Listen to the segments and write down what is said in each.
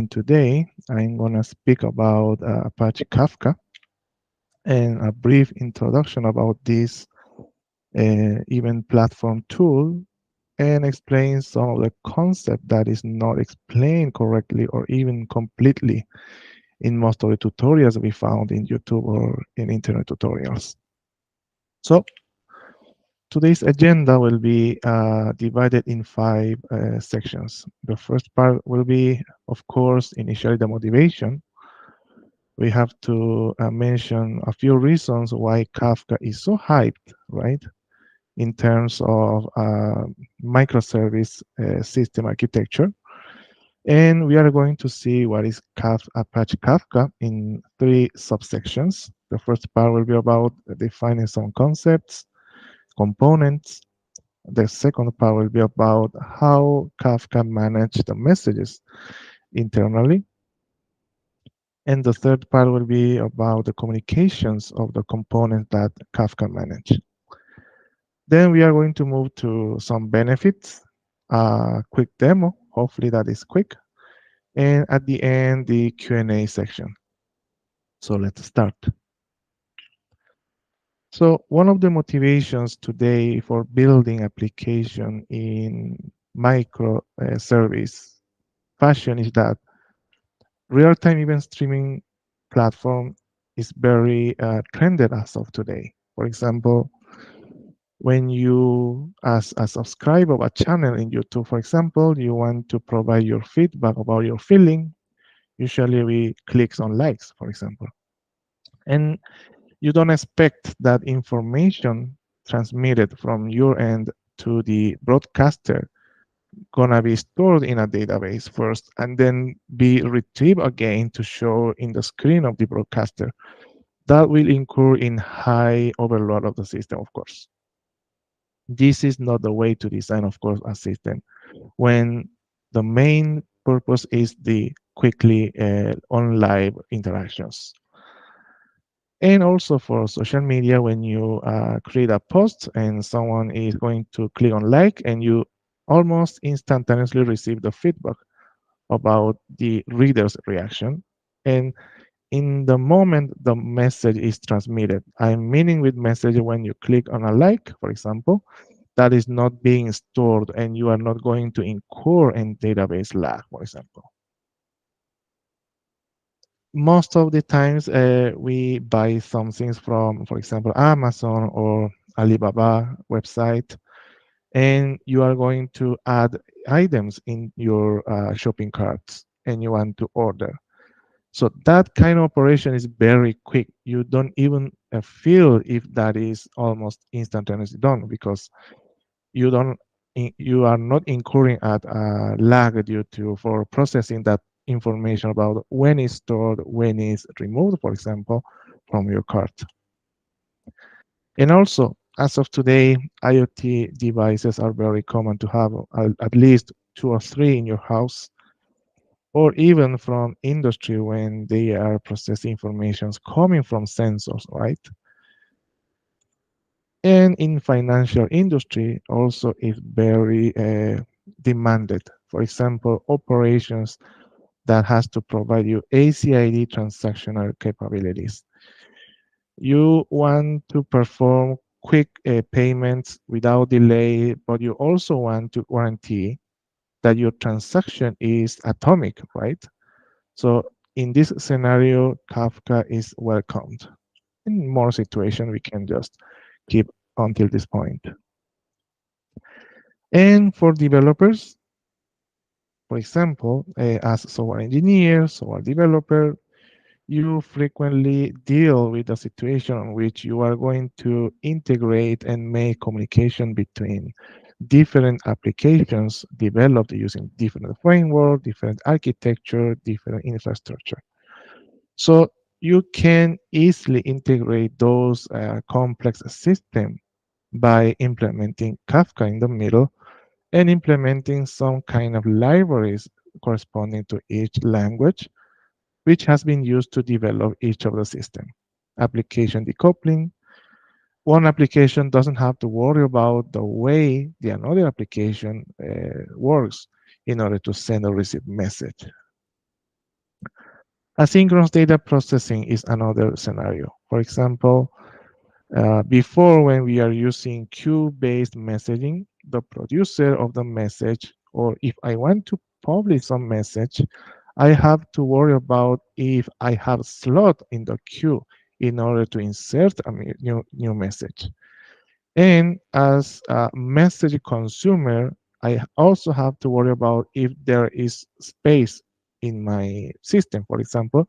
and today I'm going to speak about Apache Kafka and a brief introduction about this event platform tool and explain some of the concept that is not explained correctly or even completely in most of the tutorials we found in YouTube or in internet tutorials. So today's agenda will be divided in five sections. The first part will be, of course, initially the motivation. We have to mention a few reasons why Kafka is so hyped, right, in terms of microservice system architecture. And we are going to see what is Apache Kafka in three subsections. The first part will be about defining some concepts, components. The second part will be about how Kafka manages the messages internally. And the third part will be about the communications of the components that Kafka manages. Then we are going to move to some benefits, a quick demo, hopefully that is quick, and at the end, the Q&A section. So let's start. So one of the motivations today for building application in microservice fashion is that real-time event streaming platform is very trended as of today. For example, when you, as a subscriber of a channel in YouTube, for example, you want to provide your feedback about your feeling, usually we click on likes, for example. And you don't expect that information transmitted from your end to the broadcaster gonna be stored in a database first and then be retrieved again to show in the screen of the broadcaster. That will incur in high overload of the system, of course. This is not the way to design, of course, a system when the main purpose is the quickly on live interactions. And also for social media, when you create a post and someone is going to click on like, and you almost instantaneously receive the feedback about the reader's reaction. And in the moment the message is transmitted, I'm meaning with message when you click on a like, for example, that is not being stored and you are not going to incur in database lag, for example. Most of the times we buy some things from, for example, Amazon or Alibaba website, and you are going to add items in your shopping carts and you want to order. So that kind of operation is very quick. You don't even feel if that is almost instantaneously done because you don't you are not incurring at a lag due to for processing that information about when it's stored, when it's removed, for example, from your cart. And also, as of today, IoT devices are very common to have at least 2 or 3 in your house, or even from industry when they are processing information coming from sensors, right? And in financial industry also is very demanded. For example, operations that has to provide you ACID transactional capabilities. You want to perform quick payments without delay, but you also want to guarantee that your transaction is atomic, right? So in this scenario, Kafka is welcomed. In more situations, we can just keep until this point. And for developers, for example, as software engineer, software developer, you frequently deal with a situation in which you are going to integrate and make communication between different applications developed using different framework, different architecture, different infrastructure. So you can easily integrate those complex systems by implementing Kafka in the middle and implementing some kind of libraries corresponding to each language, which has been used to develop each of the system. Application decoupling. One application doesn't have to worry about the way the another application works in order to send or receive message. Asynchronous data processing is another scenario. For example, before, when we are using queue-based messaging, the producer of the message, or if I want to publish some message, I have to worry about if I have slot in the queue in order to insert a new message. And as a message consumer, I also have to worry about if there is space in my system, for example,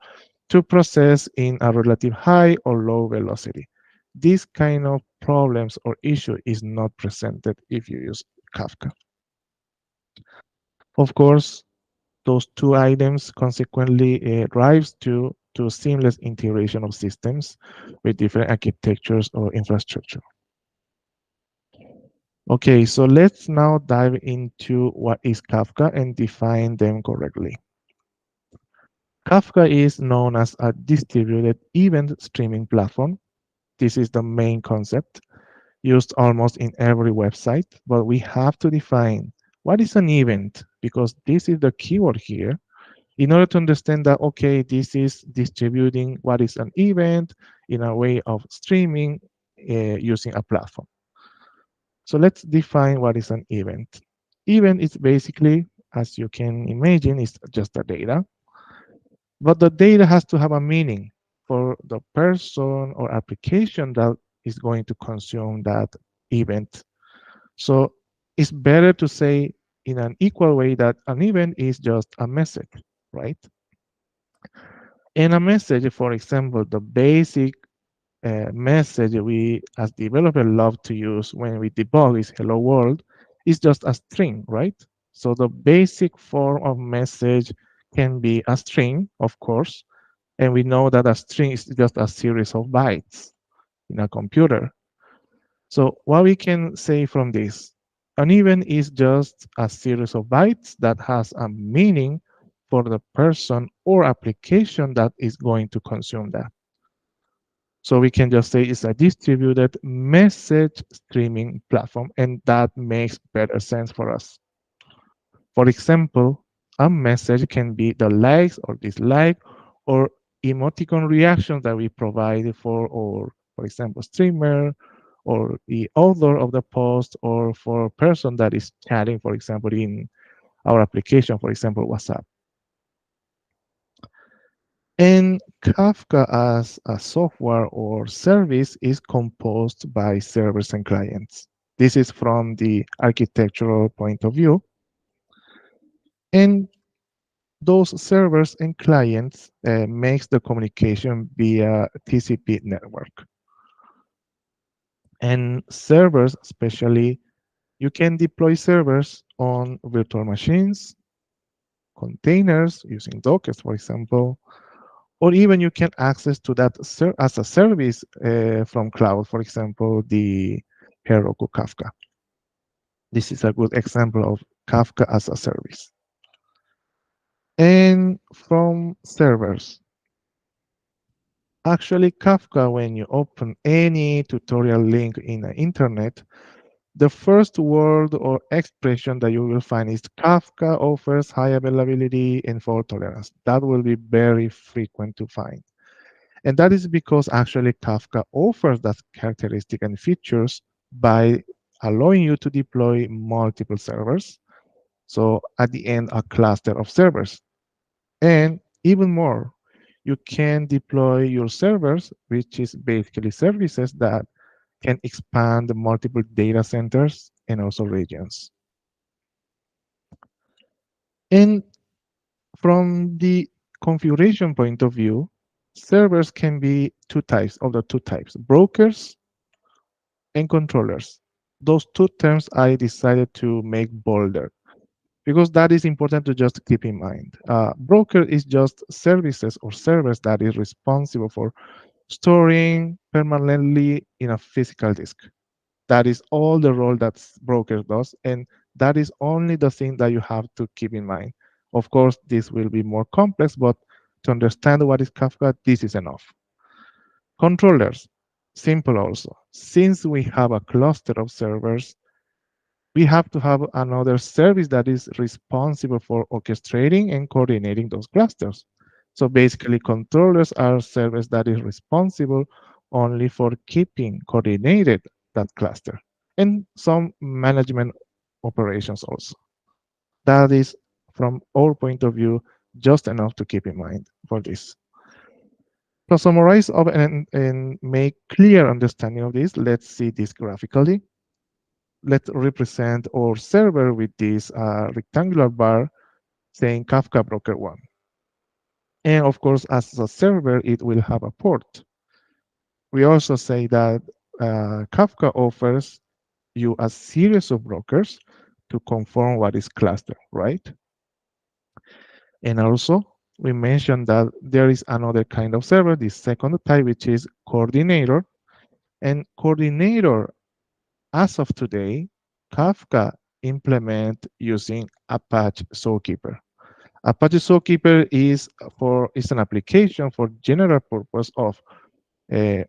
to process in a relative high or low velocity. This kind of problems or issue is not presented if you use Kafka. Of course, those two items consequently drives to seamless integration of systems with different architectures or infrastructure. Okay, so let's now dive into what is Kafka and define them correctly. Kafka is known as a distributed event streaming platform. This is the main concept used almost in every website, but we have to define what is an event because this is the keyword here in order to understand that, okay, this is distributing what is an event in a way of streaming using a platform. So let's define what is an event. Event is basically, as you can imagine, is just a data, but the data has to have a meaning for the person or application that is going to consume that event. So it's better to say in an equal way that an event is just a message, right? In a message, for example, the basic message we as developers love to use when we debug is hello world is just a string, right? So the basic form of message can be a string, of course, and we know that a string is just a series of bytes in a computer. So what we can say from this, an event is just a series of bytes that has a meaning for the person or application that is going to consume that. So we can just say it's a distributed message streaming platform, and that makes better sense for us. For example, a message can be the likes or dislike or emoticon reactions that we provide or for example, streamer or the author of the post or for a person that is chatting, for example, in our application, for example, WhatsApp. And Kafka as a software or service is composed by servers and clients. This is from the architectural point of view. And those servers and clients makes the communication via TCP network. And servers, especially, you can deploy servers on virtual machines, containers using Docker, for example, or even you can access to that as a service from cloud, for example, the Heroku Kafka. This is a good example of Kafka as a service. And from servers, actually Kafka, when you open any tutorial link in the internet, the first word or expression that you will find is Kafka offers high availability and fault tolerance. That will be very frequent to find. And that is because actually Kafka offers that characteristic and features by allowing you to deploy multiple servers. So at the end, a cluster of servers. And even more, you can deploy your servers, which is basically services that can expand the multiple data centers and also regions. And from the configuration point of view, servers can be two types, brokers and controllers. Those two terms I decided to make bolder because that is important to just keep in mind. Broker is just services or servers that is responsible for storing permanently in a physical disk. That is all the role that broker does, and that is only the thing that you have to keep in mind. Of course, this will be more complex, but to understand what is Kafka, this is enough. Controllers, simple also. Since we have a cluster of servers, we have to have another service that is responsible for orchestrating and coordinating those clusters. So basically, controllers are servers that is responsible only for keeping coordinated that cluster and some management operations also. That is, from our point of view, just enough to keep in mind for this. To summarize and make clear understanding of this, let's see this graphically. Let's represent our server with this rectangular bar saying Kafka broker 1. And of course, as a server, it will have a port. We also say that Kafka offers you a series of brokers to confirm what is cluster, right? And also, we mentioned that there is another kind of server, the second type, which is coordinator. And coordinator, as of today, Kafka implement using Apache Zookeeper. Apache Zookeeper is an application for general purpose of uh,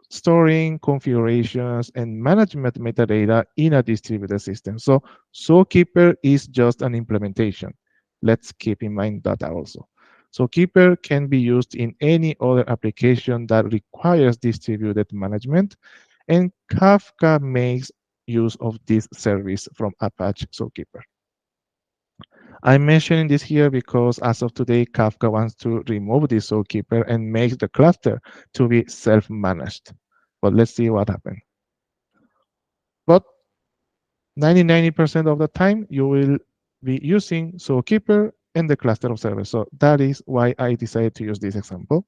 storing configurations and management metadata in a distributed system. So Zookeeper is just an implementation. Let's keep in mind that also. Zookeeper can be used in any other application that requires distributed management, and Kafka makes use of this service from Apache Zookeeper. I'm mentioning this here because as of today, Kafka wants to remove this zookeeper and make the cluster to be self-managed. But let's see what happens. But 90% of the time, you will be using zookeeper and the cluster of servers. So that is why I decided to use this example.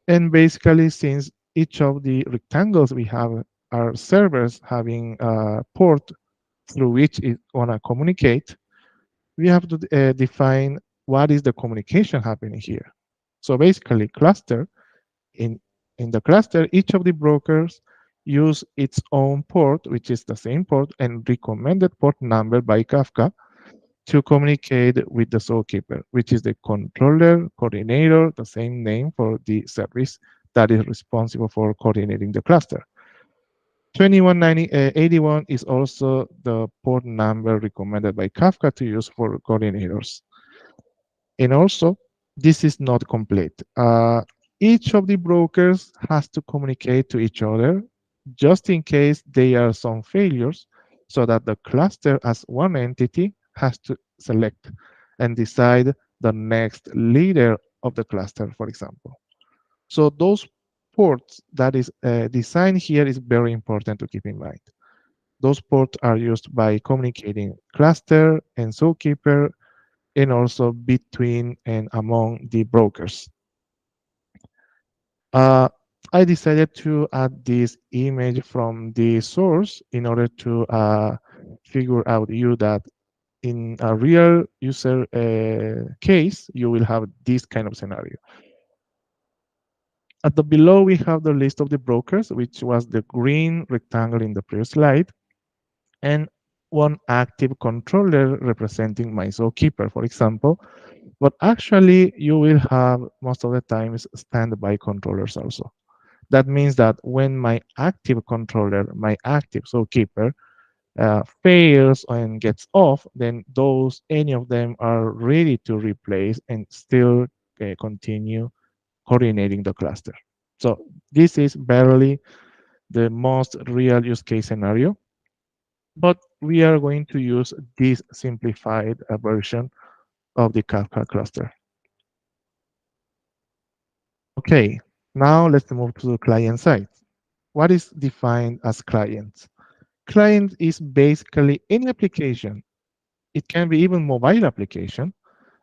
And basically, since each of the rectangles we have are servers having a port through which it want to communicate, we have to define what is the communication happening here. So basically, in in the cluster, each of the brokers use its own port, which is the same port and recommended port number by Kafka to communicate with the zookeeper, which is the controller coordinator, the same name for the service that is responsible for coordinating the cluster. 2181 is also the port number recommended by Kafka to use for coordinators. And also, this is not complete. Each of the brokers has to communicate to each other just in case there are some failures, so that the cluster as one entity has to select and decide the next leader of the cluster, for example. So those ports that is designed here is very important to keep in mind. Those ports are used by communicating cluster and zookeeper and also between and among the brokers. Uh, I decided to add this image from the source in order to figure out you that in a real user case, you will have this kind of scenario. At the below, we have the list of the brokers, which was the green rectangle in the previous slide, and one active controller representing my zookeeper, for example. But actually, you will have most of the times standby controllers also. That means that when my active controller, my active zookeeper, fails and gets off, then any of them are ready to replace and still continue coordinating the cluster. So this is barely the most real use case scenario, but we are going to use this simplified version of the Kafka cluster. Okay, now let's move to the client side. What is defined as client? Client is basically any application. It can be even mobile application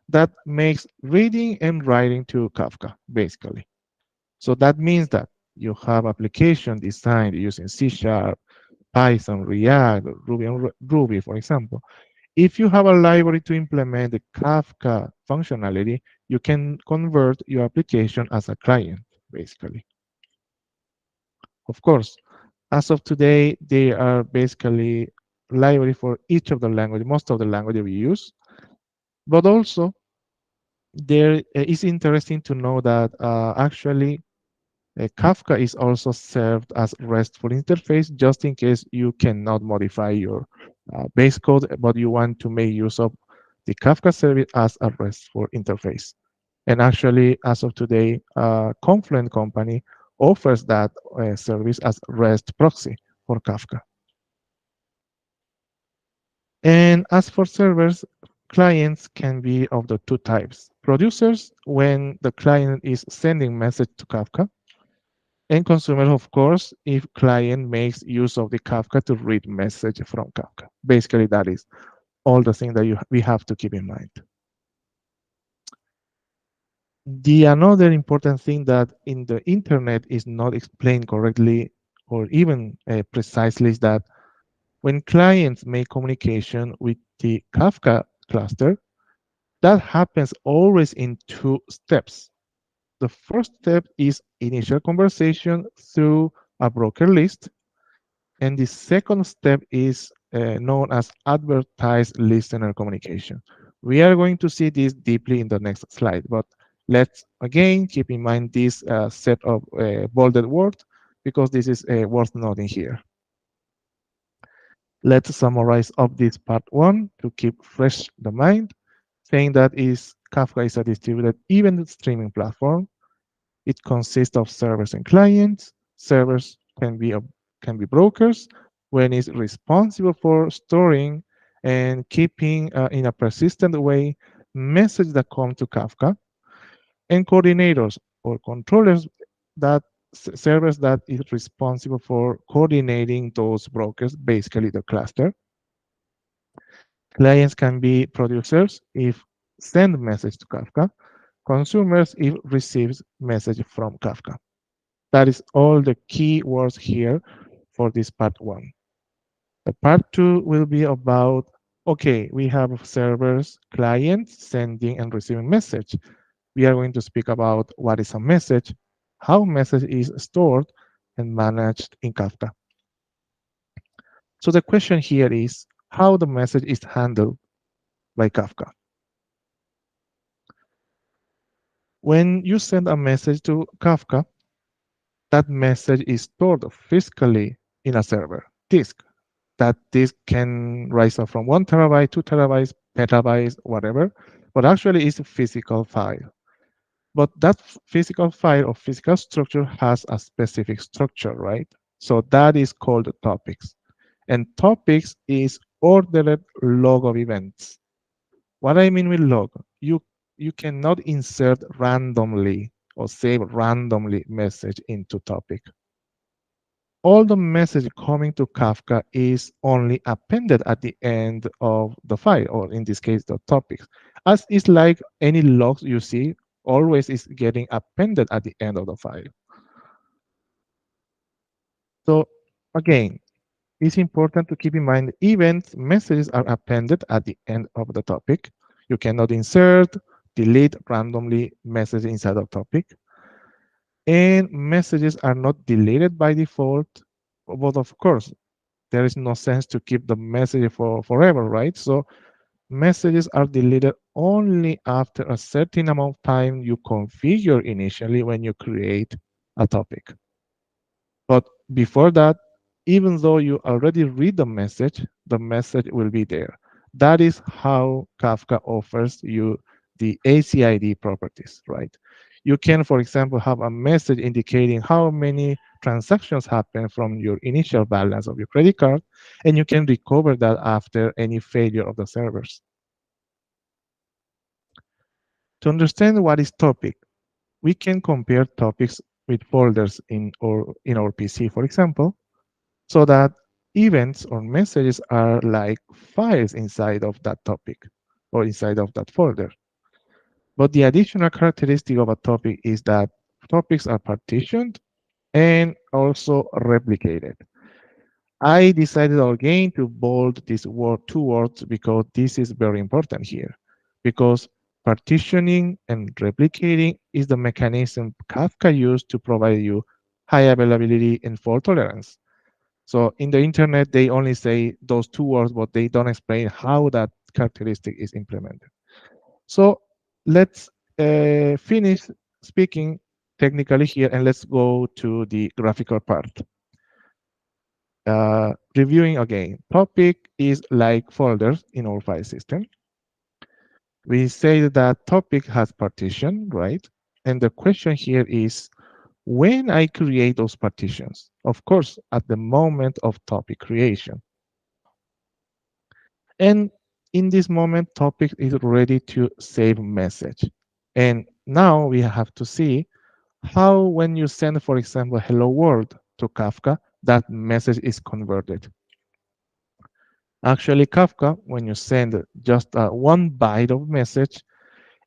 that makes reading and writing to Kafka, basically. So that means that you have application designed using C Sharp, Python, React, Ruby, and Ruby, for example. If you have a library to implement the Kafka functionality, you can convert your application as a client, basically. Of course, as of today, they are basically library for each of the language, most of the language we use. But also, there is interesting to know that actually Kafka is also served as RESTful interface, just in case you cannot modify your base code, but you want to make use of the Kafka service as a RESTful interface. And actually, as of today, Confluent company offers that service as REST proxy for Kafka. And as for servers, clients can be of the two types. Producers, when the client is sending message to Kafka, and consumers, of course, if client makes use of the Kafka to read message from Kafka. Basically, that is all the thing that we have to keep in mind. The another important thing that in the internet is not explained correctly or even precisely is that when clients make communication with the Kafka cluster, that happens always in two steps. The first step is initial conversation through a broker list, and the second step is known as advertised listener communication. We are going to see this deeply in the next slide, but let's again keep in mind this set of bolded words because this is worth noting here. Let's summarize up this part one to keep fresh the mind, saying that is Kafka is a distributed event streaming platform. It consists of servers and clients. Servers can be brokers when it's responsible for storing and keeping in a persistent way messages that come to Kafka, and coordinators or controllers that servers that is responsible for coordinating those brokers, basically the cluster. Clients can be producers if send message to Kafka, consumers if receives message from Kafka. That is all the key words here for this part one. The part two will be about, okay, we have servers, clients sending and receiving message. We are going to speak about what is a message, how message is stored and managed in Kafka. So the question here is how the message is handled by Kafka. When you send a message to Kafka, that message is stored physically in a server disk. That disk can rise up from 1 TB, 2 TB, petabytes, whatever, but actually it's a physical file. But that physical file or physical structure has a specific structure, right? So that is called topics. And topics is ordered log of events. What I mean with log, you cannot insert randomly or save randomly message into topic. All the message coming to Kafka is only appended at the end of the file, or in this case, the topics. As is like any logs you see, always is getting appended at the end of the file. So again, it's important to keep in mind event messages are appended at the end of the topic. You cannot insert, delete randomly messages inside of topic. And messages are not deleted by default, but of course, there is no sense to keep the message for forever, right? So messages are deleted only after a certain amount of time you configure initially when you create a topic. But before that, even though you already read the message will be there. That is how Kafka offers you the ACID properties, right? You can, for example, have a message indicating how many transactions happen from your initial balance of your credit card, and you can recover that after any failure of the servers. To understand what is topic, we can compare topics with folders in our PC, for example, so that events or messages are like files inside of that topic or inside of that folder. But the additional characteristic of a topic is that topics are partitioned and also replicated. I decided again to bold this word, two words, because this is very important here. Because partitioning and replicating is the mechanism Kafka used to provide you high availability and fault tolerance. So in the internet, they only say those two words, but they don't explain how that characteristic is implemented. So let's finish speaking technically here, and let's go to the graphical part. Reviewing again, topic is like folders in our file system. We say that topic has partition, right? And the question here is when I create those partitions, of course, at the moment of topic creation. And in this moment, topic is ready to save message. And now we have to see how when you send, for example, hello world to Kafka, that message is converted. Actually, Kafka, when you send just one byte of message,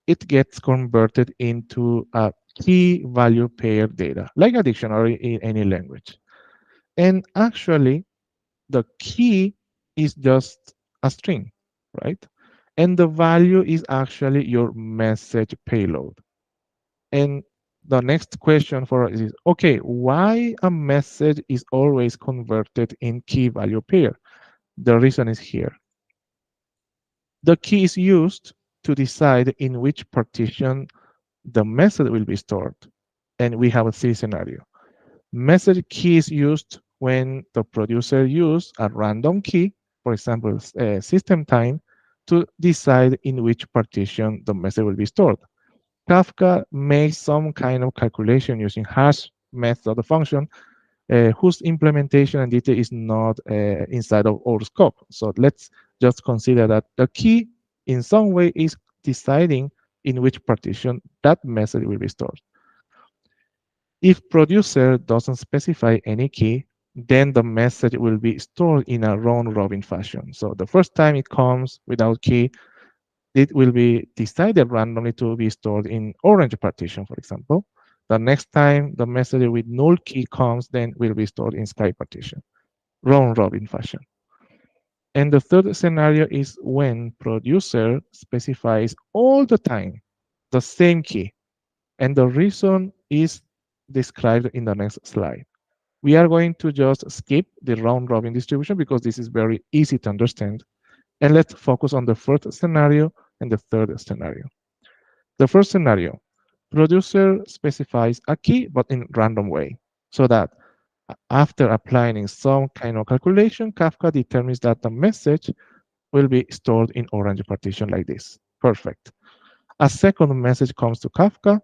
it gets converted into a key value pair data, like a dictionary in any language. And actually, the key is just a string, right? And the value is actually your message payload. And the next question for us is, okay, why a message is always converted in key value pair? The reason is here. The key is used to decide in which partition the message will be stored. And we have a C scenario. Message key is used when the producer use a random key, for example, system time, to decide in which partition the message will be stored. Kafka makes some kind of calculation using hash method of function, whose implementation and detail is not inside of our scope. So let's just consider that the key in some way is deciding in which partition that message will be stored. If producer doesn't specify any key, then the message will be stored in a round robin fashion. So the first time it comes without key, it will be decided randomly to be stored in orange partition, for example. The next time the message with null key comes, then will be stored in sky partition, round robin fashion. And the third scenario is when producer specifies all the time the same key. And the reason is described in the next slide. We are going to just skip the round robin distribution because this is very easy to understand. And let's focus on the first scenario and the third scenario. The first scenario, producer specifies a key, but in random way, so that after applying some kind of calculation, Kafka determines that the message will be stored in orange partition like this. Perfect. A second message comes to Kafka.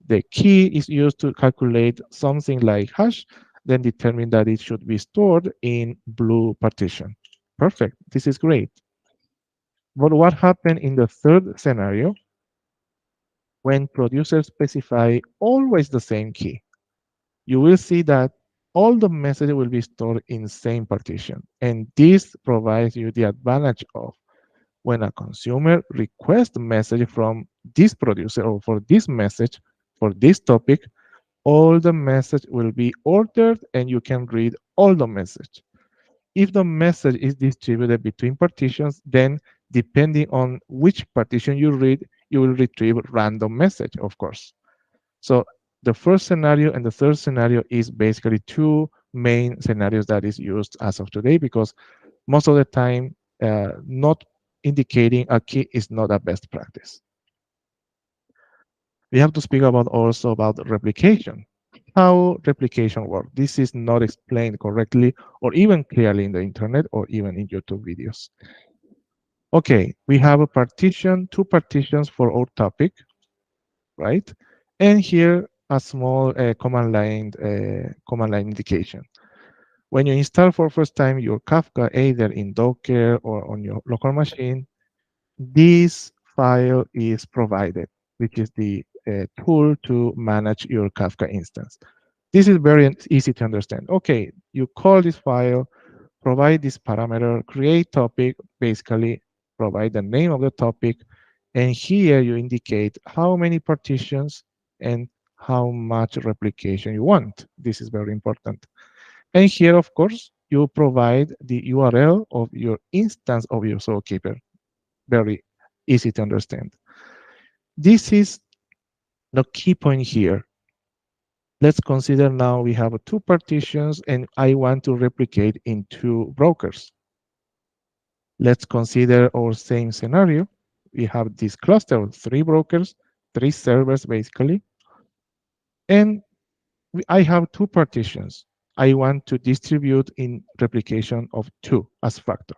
The key is used to calculate something like hash, then determine that it should be stored in blue partition. Perfect. This is great. But what happened in the third scenario when producers specify always the same key? You will see that all the messages will be stored in same partition. And this provides you the advantage of when a consumer requests a message from this producer or for this message, for this topic, all the message will be ordered and you can read all the message. If the message is distributed between partitions, then depending on which partition you read, you will retrieve random message, of course. So the first scenario and the third scenario is basically two main scenarios that is used as of today because most of the time, not indicating a key is not a best practice. We have to speak about also about replication. How replication works. This is not explained correctly or even clearly in the internet or even in YouTube videos. Okay, we have a partition, two partitions for our topic, right? And here a small command line indication. When you install for first time your Kafka, either in Docker or on your local machine, this file is provided, which is the tool to manage your Kafka instance. This is very easy to understand. Okay, you call this file, provide this parameter, create topic, basically provide the name of the topic, and here you indicate how many partitions and how much replication you want. This is very important. And here, of course, you provide the URL of your instance of your Zookeeper. Very easy to understand. This is the key point here. Let's consider now we have two partitions and I want to replicate in two brokers. Let's consider our same scenario. We have this cluster of three brokers, three servers basically, and I have two partitions. I want to distribute in replication of two as factor.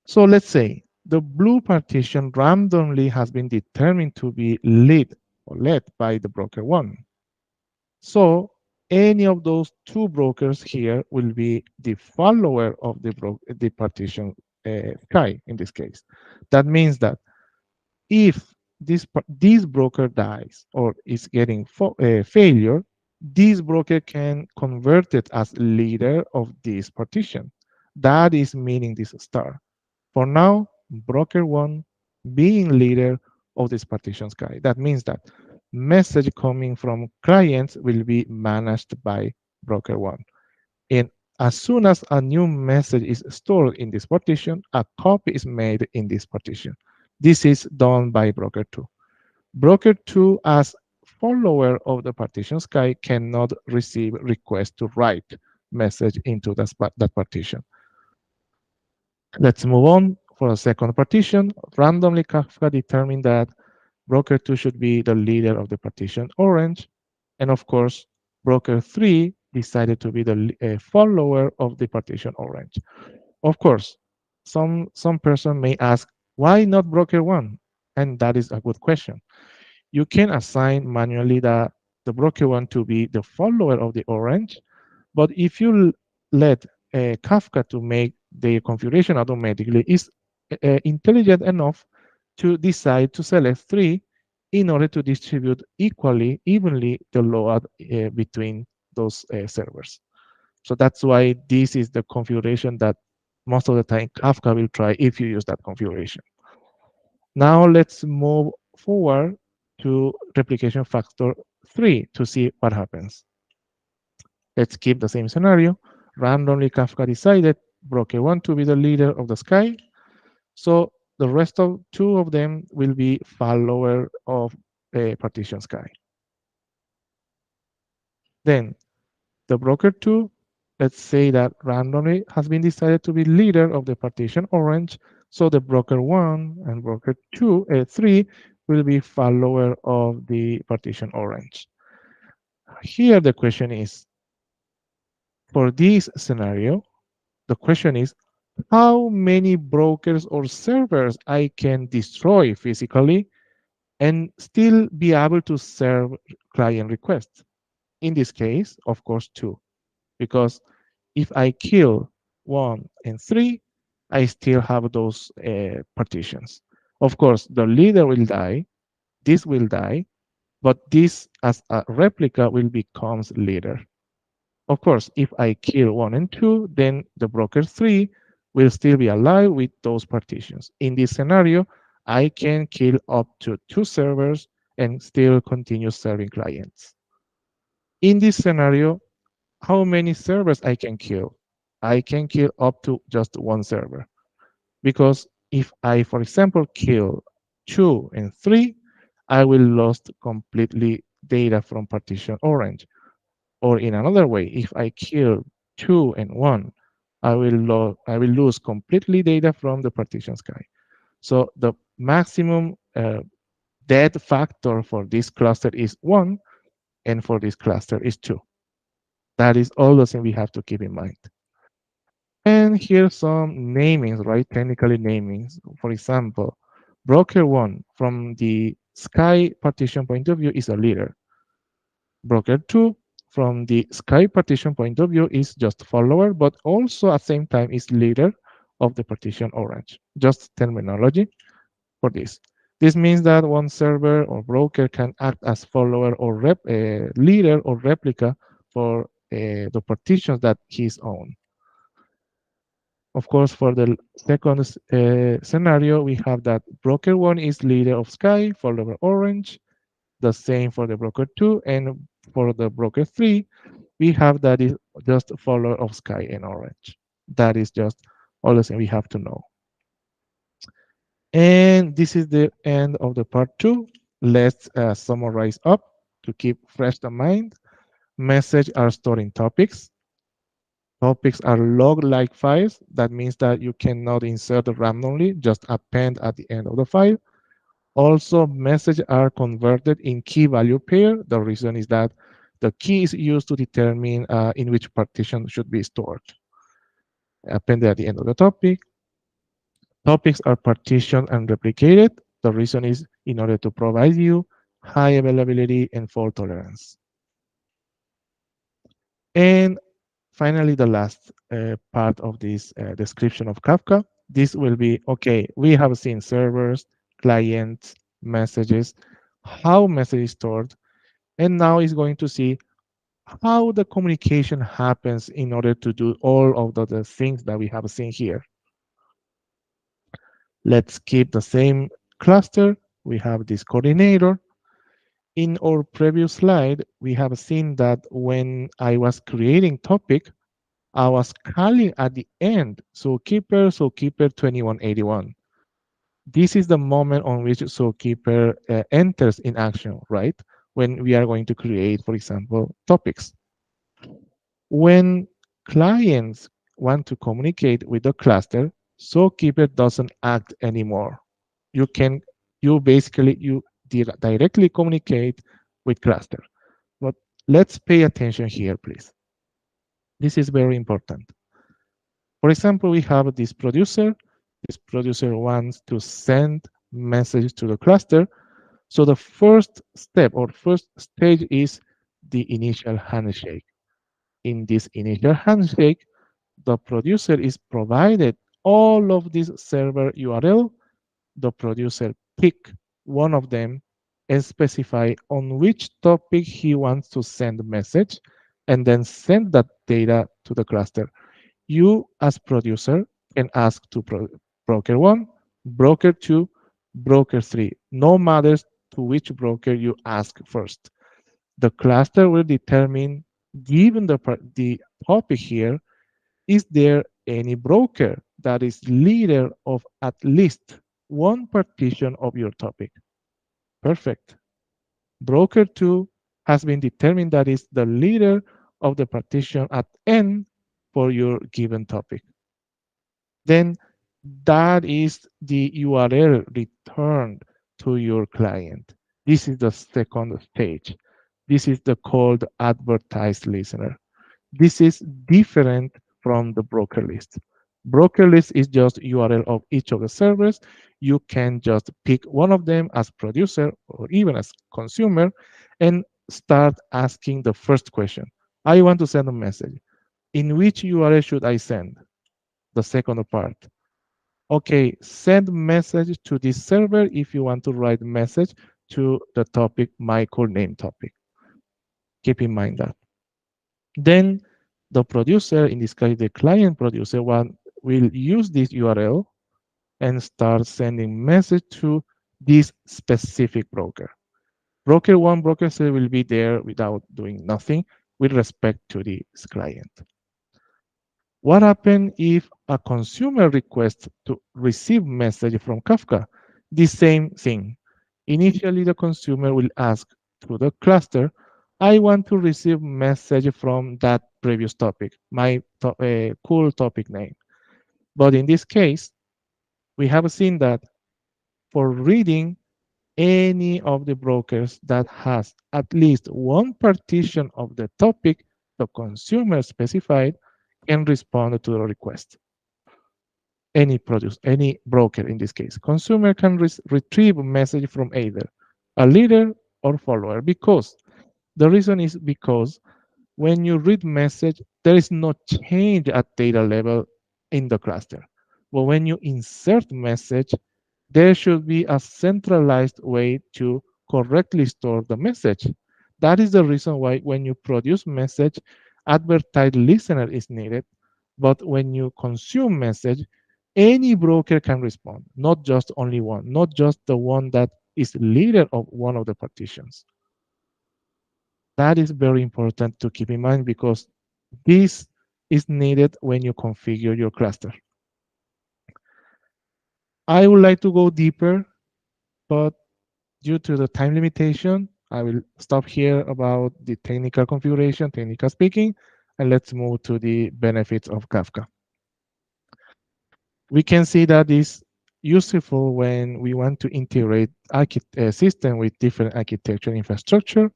So let's say the blue partition randomly has been determined to be led by the broker one. So any of those two brokers here will be the follower of the partition sky in this case. That means that if this broker dies or is getting failure, this broker can convert it as leader of this partition. That is meaning this star. For now, broker one being leader of this partition sky. That means that message coming from clients will be managed by broker one. And as soon as a new message is stored in this partition, a copy is made in this partition. This is done by broker two. Broker two, as follower of the partition sky, cannot receive request to write message into that partition. Let's move on for a second partition. Randomly, Kafka determined that broker 2 should be the leader of the partition orange. And of course, broker 3 decided to be the follower of the partition orange. Of course, some person may ask, why not broker 1? And that is a good question. You can assign manually the broker 1 to be the follower of the orange, but if you let Kafka to make the configuration automatically, is intelligent enough to decide to select 3 in order to distribute evenly the load between those servers. So that's why this is the configuration that most of the time Kafka will try if you use that configuration. Now let's move forward to replication factor 3 to see what happens. Let's keep the same scenario. Randomly, Kafka decided broker 1 to be the leader of the sky. So the rest of two of them will be follower of a partition sky. Then the broker 2, let's say that randomly has been decided to be leader of the partition orange. So the broker 1 and broker 2, 3 will be follower of the partition orange. Here the question is, for this scenario, the question is how many brokers or servers I can destroy physically and still be able to serve client requests. In this case, of course, 2, because if I kill 1 and 3, I still have those partitions. Of course, the leader will die, this will die, but this as a replica will become leader. Of course, if I kill 1 and 2, then the broker 3 will still be alive with those partitions. In this scenario, I can kill up to 2 servers and still continue serving clients. In this scenario, how many servers I can kill? I can kill up to just 1 server. Because if I, for example, kill 2 and 3, I will lose completely data from partition orange. Or in another way, if I kill 2 and 1, I will lose completely data from the partition sky. So the maximum dead factor for this cluster is 1, and for this cluster is 2. That is all the thing we have to keep in mind. And here's some namings, right? Technically namings. For example, broker 1 from the sky partition point of view is a leader. Broker 2 from the sky partition point of view is just follower, but also at the same time is leader of the partition orange. Just terminology for this. This means that one server or broker can act as follower or leader or replica for the partitions that he's own. Of course, for the second scenario, we have that broker 1 is leader of sky, follower orange. The same for the broker 2, and for the broker 3, we have that is just follower of sky and orange. That is just all the thing we have to know. And this is the end of the part 2. Let's summarize up to keep fresh the mind. Messages are stored in topics. Topics are log-like files. That means that you cannot insert randomly, just append at the end of the file. Also, messages are converted in key value pair. The reason is that the key is used to determine in which partition should be stored. Appended at the end of the topic. Topics are partitioned and replicated. The reason is in order to provide you high availability and fault tolerance. And finally, the last part of this description of Kafka, this will be, okay, we have seen servers, clients, messages, how message is stored, and now it's going to see how the communication happens in order to do all of the things that we have seen here. Let's keep the same cluster. We have this coordinator. In our previous slide, we have seen that when I was creating topic, I was calling at the end, Zookeeper 2181. This is the moment on which Zookeeper enters in action, right? When we are going to create, for example, topics. When clients want to communicate with the cluster, Zookeeper doesn't act anymore. You can, you directly communicate with cluster. But let's pay attention here, please. This is very important. For example, we have this producer. This producer wants to send message to the cluster. So the first step or first stage is the initial handshake. In this initial handshake, the producer is provided all of this server URL. The producer pick one of them and specify on which topic he wants to send a message and then send that data to the cluster. You as producer can ask to broker 1, broker 2, broker 3. No matters to which broker you ask first. The cluster will determine, given the topic here, is there any broker that is leader of at least one partition of your topic? Perfect. Broker 2 has been determined that is the leader of the partition at n for your given topic. Then that is the URL returned to your client. This is the second stage. This is the called advertised listener. This is different from the broker list. Broker list is just URL of each of the servers. You can just pick one of them as producer or even as consumer and start asking the first question. I want to send a message. In which URL should I send? The second part. Okay, send message to this server if you want to write message to the topic, my code name topic. Keep in mind that. Then the producer, in this case, the client producer will use this URL and start sending message to this specific broker. Broker 1, broker 3 will be there without doing nothing with respect to this client. What happens if a consumer requests to receive message from Kafka? The same thing. Initially, the consumer will ask to the cluster, I want to receive message from that previous topic, my cool topic name. But in this case, we have seen that for reading any of the brokers that has at least one partition of the topic the consumer specified can respond to the request. Any broker in this case. Consumer can retrieve a message from either a leader or follower because the reason is because when you read message, there is no change at data level in the cluster. But when you insert message, there should be a centralized way to correctly store the message. That is the reason why when you produce message, advertised listener is needed. But when you consume message, any broker can respond, not just only one, not just the one that is leader of one of the partitions. That is very important to keep in mind because this is needed when you configure your cluster. I would like to go deeper, but due to the time limitation, I will stop here about the technical configuration, technical speaking, and let's move to the benefits of Kafka. We can see that is useful when we want to integrate a system with different architecture infrastructure.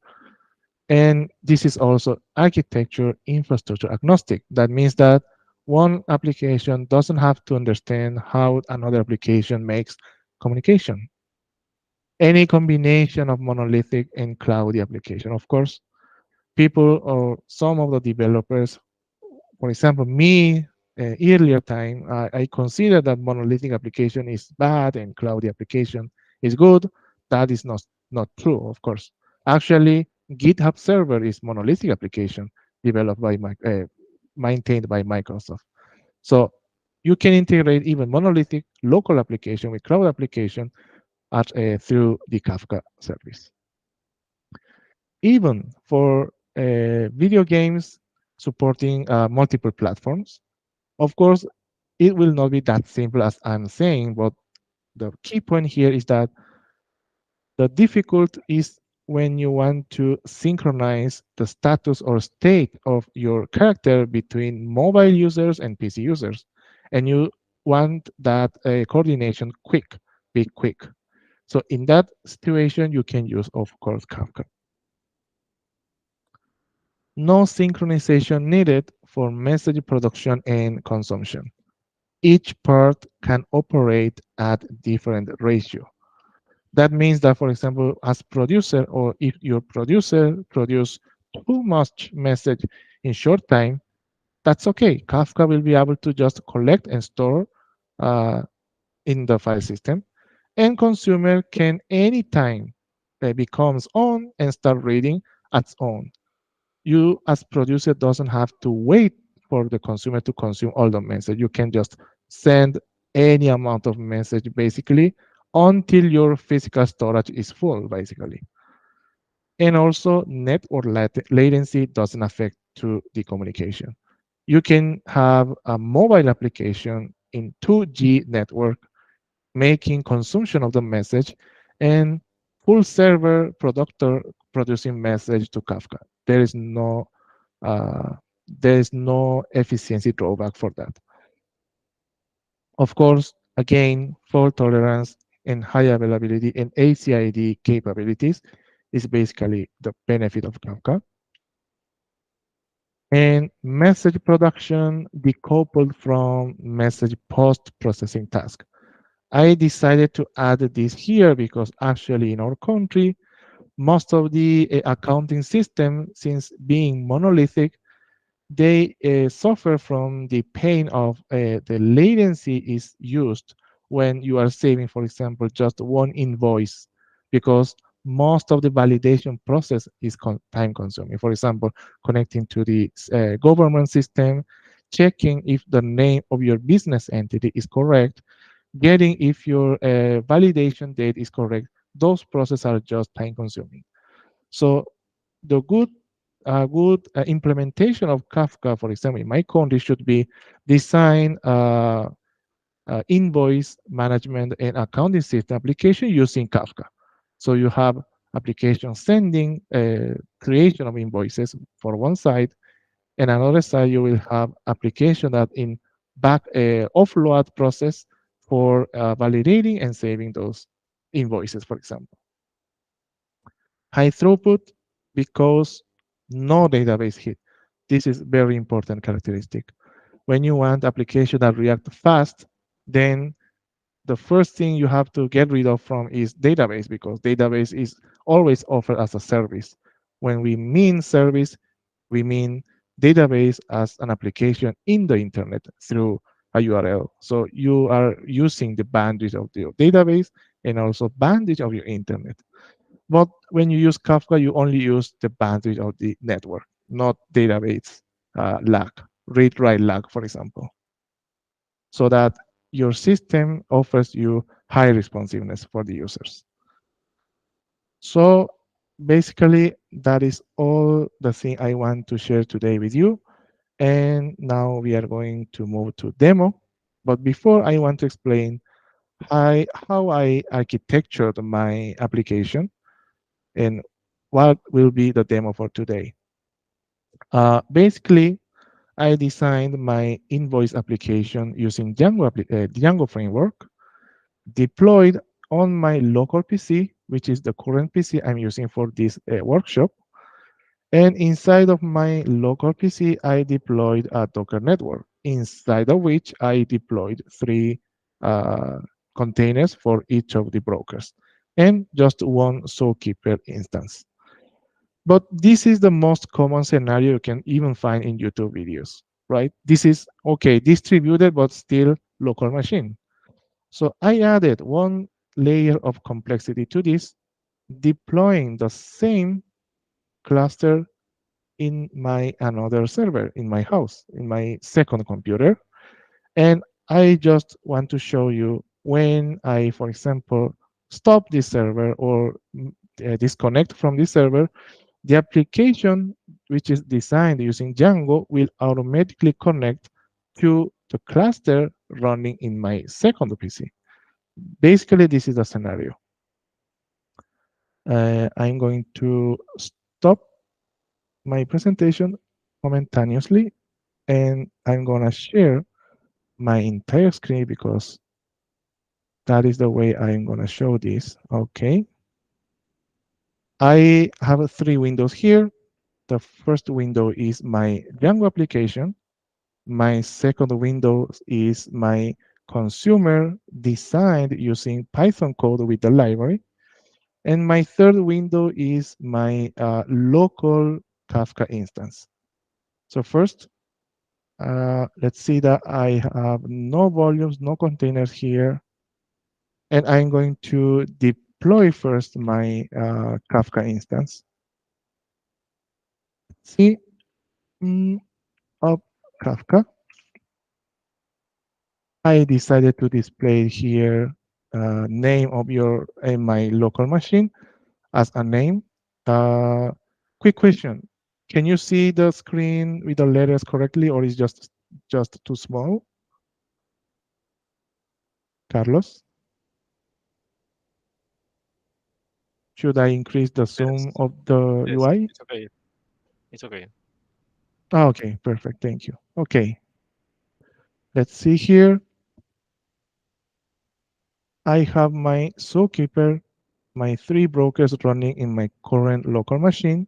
And this is also architecture infrastructure agnostic. That means that One application doesn't have to understand how another application makes communication. Any combination of monolithic and cloudy application. Of course, people or some of the developers, for example, me, earlier time, I consider that monolithic application is bad and cloudy application is good. That is not true, of course. Actually, GitHub Server is monolithic application developed by maintained by Microsoft. So you can integrate even monolithic local application with cloud application through the Kafka service. Even for video games supporting multiple platforms, of course, it will not be that simple as I'm saying, but the key point here is that the difficult is when you want to synchronize the status or state of your character between mobile users and PC users. And you want that coordination quick, be quick. So in that situation, you can use, of course, Kafka. No synchronization needed for message production and consumption. Each part can operate at different ratio. That means that, for example, as producer, or if your producer produce too much message in short time, that's okay. Kafka will be able to just collect and store uh, in the file system, and consumer can anytime becomes on and start reading its own. You as producer doesn't have to wait for the consumer to consume all the message. You can just send any amount of message basically until your physical storage is full basically. And also network latency doesn't affect to the communication. You can have a mobile application in 2G network making consumption of the message, and full server productor producing message to Kafka. There is no uh, there is no efficiency drawback for that. Of course, again, fault tolerance and high availability and ACID capabilities is basically the benefit of Kafka. And message production decoupled from message post-processing task. I decided to add this here because actually in our country, most of the accounting system, since being monolithic, they suffer from the pain of the latency is used when you are saving, for example, just one invoice, because most of the validation process is time consuming. For example, connecting to the government system, checking if the name of your business entity is correct, getting if your validation date is correct. Those processes are just time consuming. So the good implementation of Kafka, for example, in my country, should be design invoice management and accounting system application using Kafka. So you have application sending, creation of invoices for one side, and another side you will have application that in back offload process for validating and saving those invoices, for example. High throughput because no database hit. This is very important characteristic. When you want application that react fast, then the first thing you have to get rid of from is database, because database is always offered as a service. When we mean service, we mean database as an application in the internet through a URL. So you are using the bandwidth of your database and also bandwidth of your internet. But when you use Kafka, you only use the bandwidth of the network, not database lag, read-write lag, for example, so that your system offers you high responsiveness for the users. So basically, that is all the thing I want to share today with you. And now we are going to move to demo. But before, I want to explain how I architectured my application and what will be the demo for today. Basically, I designed my invoice application using Django framework, deployed on my local PC, which is the current PC I'm using for this workshop. And inside of my local PC, I deployed a Docker network. inside of which I deployed three uh, containers for each of the brokers and just one zookeeper instance. But this is the most common scenario you can even find in YouTube videos, right? This is okay, distributed, but still local machine. So I added one layer of complexity to this, deploying the same cluster in my another server in my house, in my second computer. And I just want to show you when I, for example, stop this server or disconnect from this server, the application, which is designed using Django, will automatically connect to the cluster running in my second PC. Basically, this is the scenario. I'm going to stop my presentation momentaneously, and I'm going to share my entire screen because that is the way I'm going to show this. Okay. I have three windows here. The first window is my Django application. My second window is my consumer designed using Python code with the library. And my third window is my local Kafka instance. So first, let's see that I have no volumes, no containers here. And I'm going to deploy first my Kafka instance. See, of Kafka. I decided to display here name of your my local machine as a name. Uh, Quick question: can you see the screen with the letters correctly, or is just too small? Carlos, should I increase the zoom Yes, of the yes, UI? it's okay. It's okay. Ah, okay, perfect. Thank you. Okay, let's see here. I have my zookeeper, my three brokers running in my current local machine.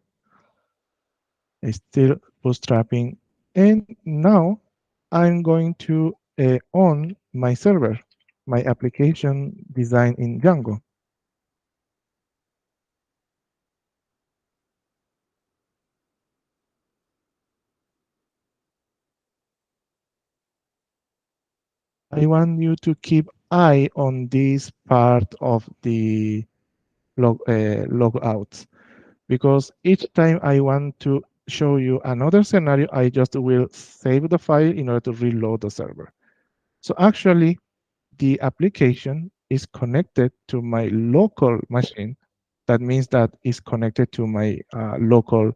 Still bootstrapping. And now I'm going to on my server, my application designed in Django. I want you to keep eye on this part of the logouts because each time I want to show you another scenario, I just will save the file in order to reload the server. So actually, the application is connected to my local machine. That means that it's connected to my local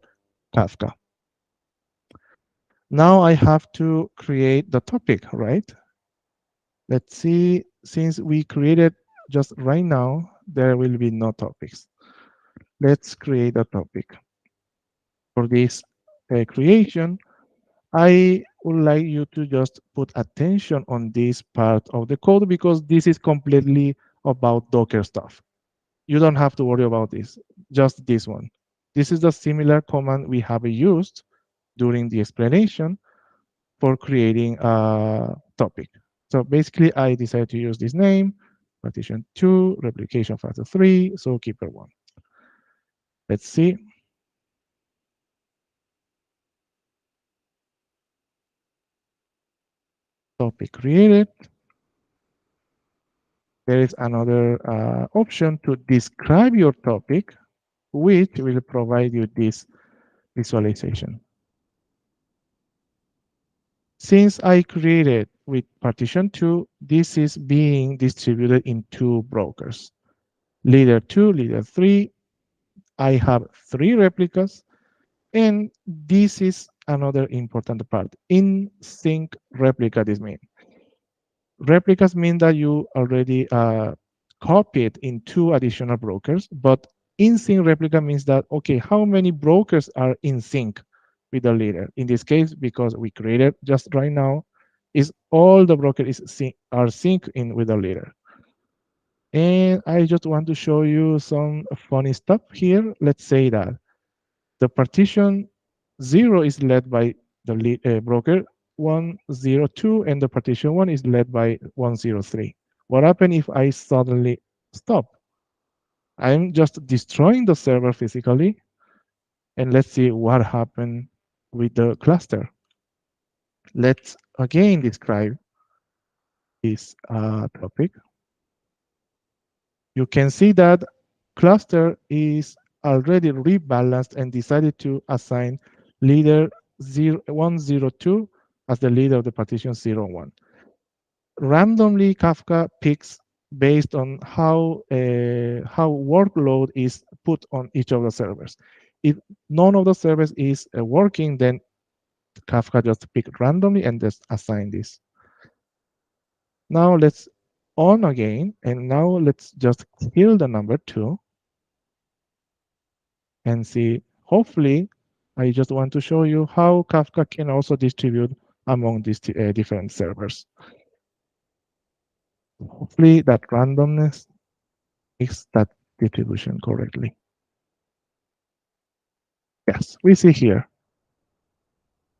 Kafka. Now I have to create the topic, right? Let's see, since we created just right now, there will be no topics. Let's create a topic. For this creation, I would like you to just put attention on this part of the code because this is completely about Docker stuff. You don't have to worry about this, just this one. This is the similar command we have used during the explanation for creating a topic. So basically, I decided to use this name, partition 2, replication factor 3, so keeper 1. Let's see, topic created. There is another option to describe your topic, which will provide you this visualization. Since I created with partition 2, this is being distributed in two brokers. Leader 2, leader 3. I have three replicas. And this is another important part. In sync replica, this means. Replicas mean that you already copied in two additional brokers, but in sync replica means that, okay, how many brokers are in sync with the leader? In this case, because we created just right now, is all the brokers are sync in with the leader. And I just want to show you some funny stuff here. Let's say that the partition 0 is led by the lead, broker 102 and the partition 1 is led by 103. What happens if I suddenly stop? I'm just destroying the server physically, and let's see what happened with the cluster. Let's again describe this topic. You can see that cluster is already rebalanced and decided to assign leader 102 as the leader of the partition 01. Randomly, Kafka picks based on how workload is put on each of the servers. If none of the servers is working, then Kafka just pick randomly and just assign this. Now let's on again, and now let's just kill the number 2 and see. Hopefully, I just want to show you how Kafka can also distribute among these different servers. Hopefully, that randomness makes that distribution correctly. Yes, we see here.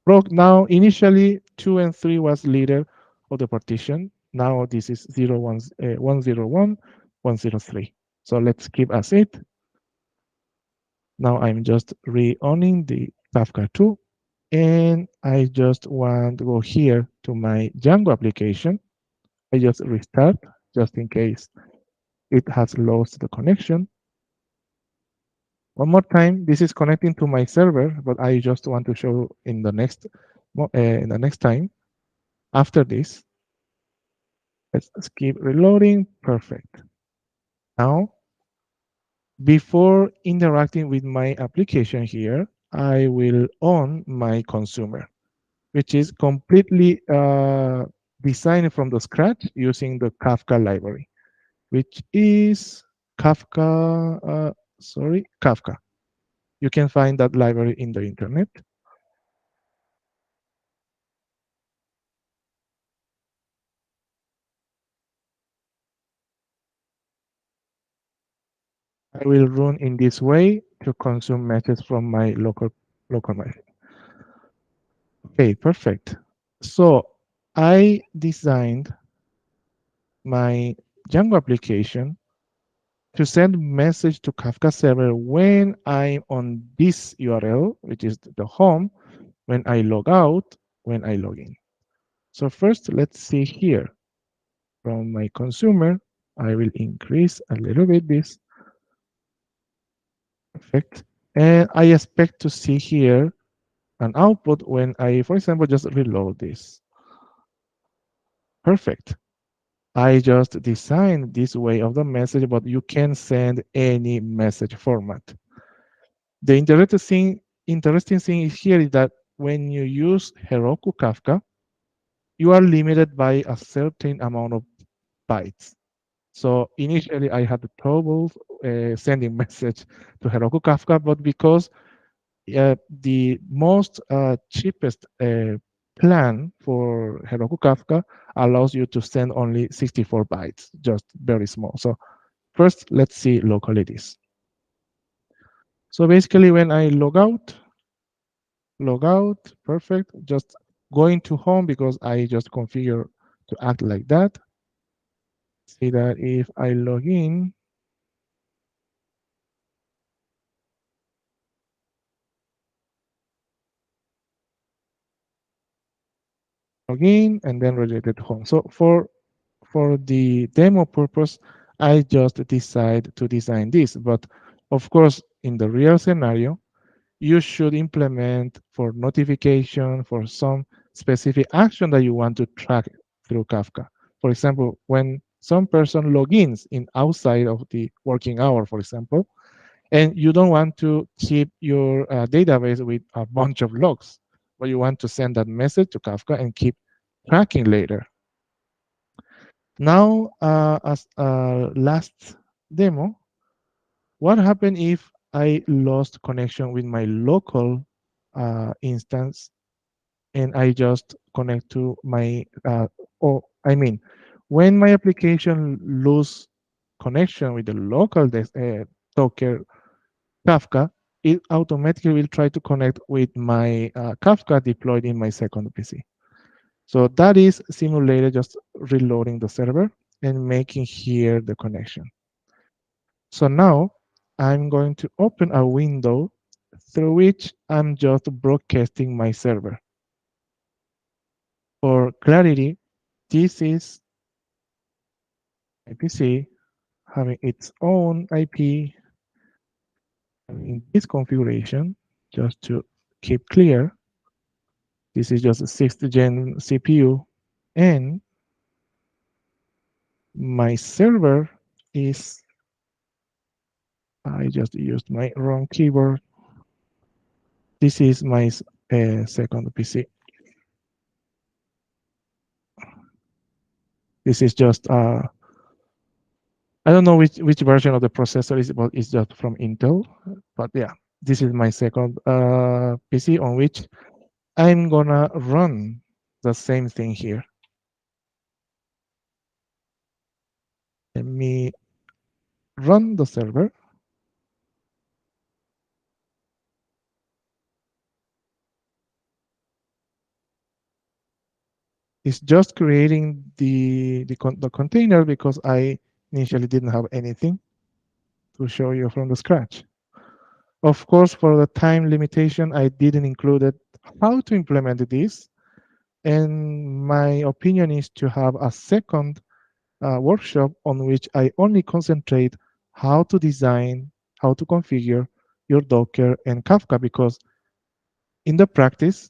Now, initially, 2 and 3 was leader of the partition. Now this is 101, 103. So let's keep as it. Now I'm just re-owning the Kafka 2. And I just want to go here to my Django application. I just restart just in case it has lost the connection. One more time, this is connecting to my server, but I just want to show in the next time. After this, let's keep reloading. Perfect. Now, before interacting with my application here, I will own my consumer, which is completely designed from the scratch using the Kafka library, which is Kafka. Kafka. You can find that library in the internet. I will run in this way to consume messages from my local machine. Okay, perfect. So I designed my Django application to send message to Kafka server when I'm on this URL, which is the home, when I log out, when I log in. So first, let's see here. From my consumer, I will increase a little bit this. Perfect. And I expect to see here an output when I, for example, just reload this. Perfect. I just designed this way of the message, but you can send any message format. The interesting thing is here is that when you use Heroku Kafka, you are limited by a certain amount of bytes. So initially I had trouble sending message to Heroku Kafka, but because the most cheapest plan for Heroku Kafka allows you to send only 64 bytes, just very small. So first, let's see locally this. So basically when I log out, perfect, just going to home because I just configure to act like that. See that if I log in, and then redirected home. So for the demo purpose, I just decide to design this. But of course, in the real scenario, you should implement for notification for some specific action that you want to track through Kafka. For example, when some person logins in outside of the working hour, for example, and you don't want to keep your database with a bunch of logs, but you want to send that message to Kafka and keep tracking later. Now, as a last demo, what happened if I lost connection with my local instance and I just connect to my, when my application lose connection with the local Docker Kafka, it automatically will try to connect with my Kafka deployed in my second PC. So that is simulated just reloading the server and making here the connection. So now I'm going to open a window through which I'm just broadcasting my server. For clarity, this is my PC having its own IP in this configuration. Just to keep clear, this is just a 6th gen CPU, and my server is, I just used my wrong keyboard. This is my second PC. This is just, I don't know which version of the processor is, but it's just from Intel. But yeah, this is my second PC on which I'm gonna run the same thing here. Let me run the server. It's just creating the container because I initially didn't have anything to show you from the scratch. Of course, for the time limitation, I didn't include it, how to implement this. And my opinion is to have a second workshop on which I only concentrate how to design, how to configure your Docker and Kafka, because in the practice,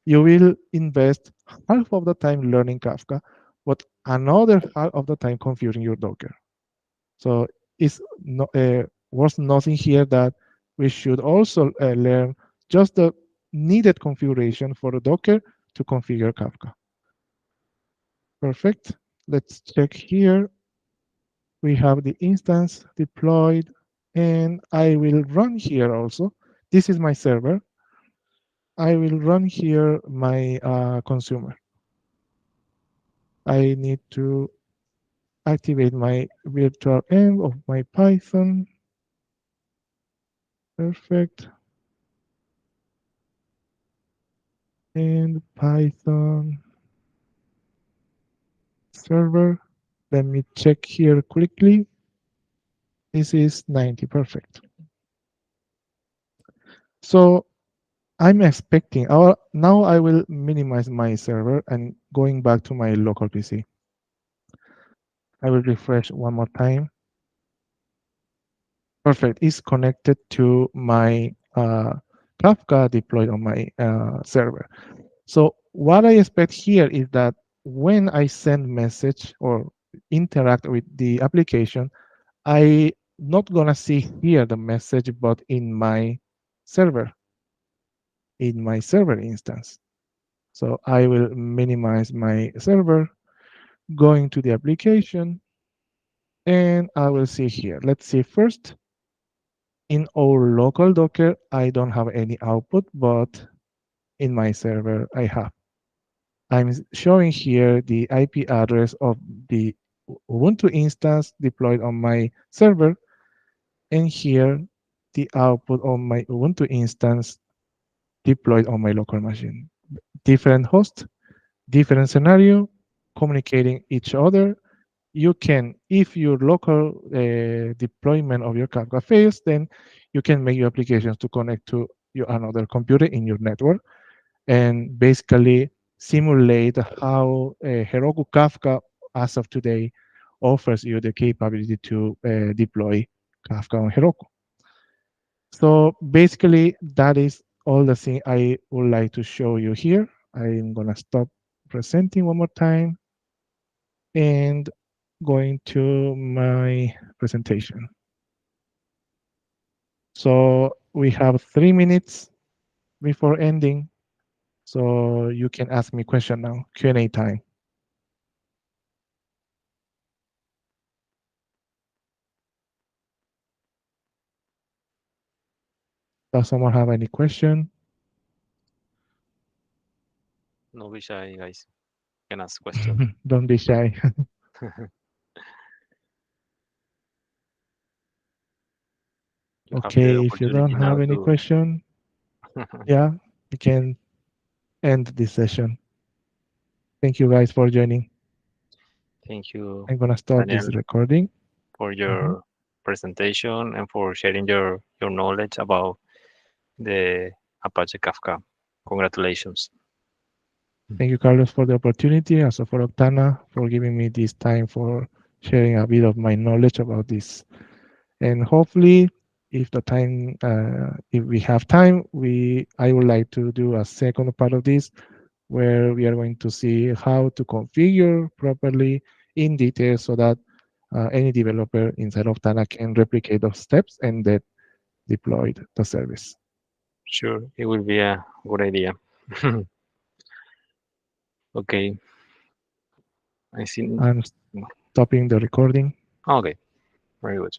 you will invest half of the time learning Kafka, but another half of the time configuring your Docker. So it's worth nothing here that we should also learn just the needed configuration for the Docker to configure Kafka. Perfect. Let's check here. We have the instance deployed, and I will run here also. This is my server. I will run here my consumer. I need to activate my virtual env of my Python. Perfect. And Python server. Let me check here quickly. This is 90, perfect. So I'm expecting, now I will minimize my server and going back to my local PC. I will refresh one more time. Perfect, it's connected to my Kafka deployed on my server. So what I expect here is that when I send message or interact with the application, I not gonna see here the message, but server, in my server instance. So I will minimize my server, going to the application, and I will see here. Let's see first. In our local Docker, I don't have any output, but in my server, I have. I'm showing here the IP address of the Ubuntu instance deployed on my server, and here the output of my Ubuntu instance deployed on my local machine. Different host, different scenario, communicating each other. You can, if your local deployment of your Kafka fails, then you can make your applications to connect to your another computer in your network and basically simulate how Heroku Kafka, as of today, offers you the capability to deploy Kafka on Heroku. So basically, that is all the thing I would like to show you here. I'm gonna stop presenting one more time and going to my presentation. So we have 3 minutes before ending. So you can ask me question now, Q&A time. Does someone have any question? No be shy, guys. Can ask question. Don't be shy. You have the Okay, if you don't opportunity now have any to. question, yeah, we can end this session. Thank you guys for joining. Thank you, I'm gonna stop this Daniel, recording. for Mhm. your presentation and for sharing your knowledge about the Apache Kafka. Congratulations. Thank you, Carlos, for the opportunity. Also for Octana for giving me this time for sharing a bit of my knowledge about this. And hopefully, if we have time, I would like to do a second part of this where we are going to see how to configure properly in detail so that any developer inside of Tana can replicate those steps and then deploy the service. Sure, it will be a good idea. Okay, I think. I'm stopping the recording. Okay, very good.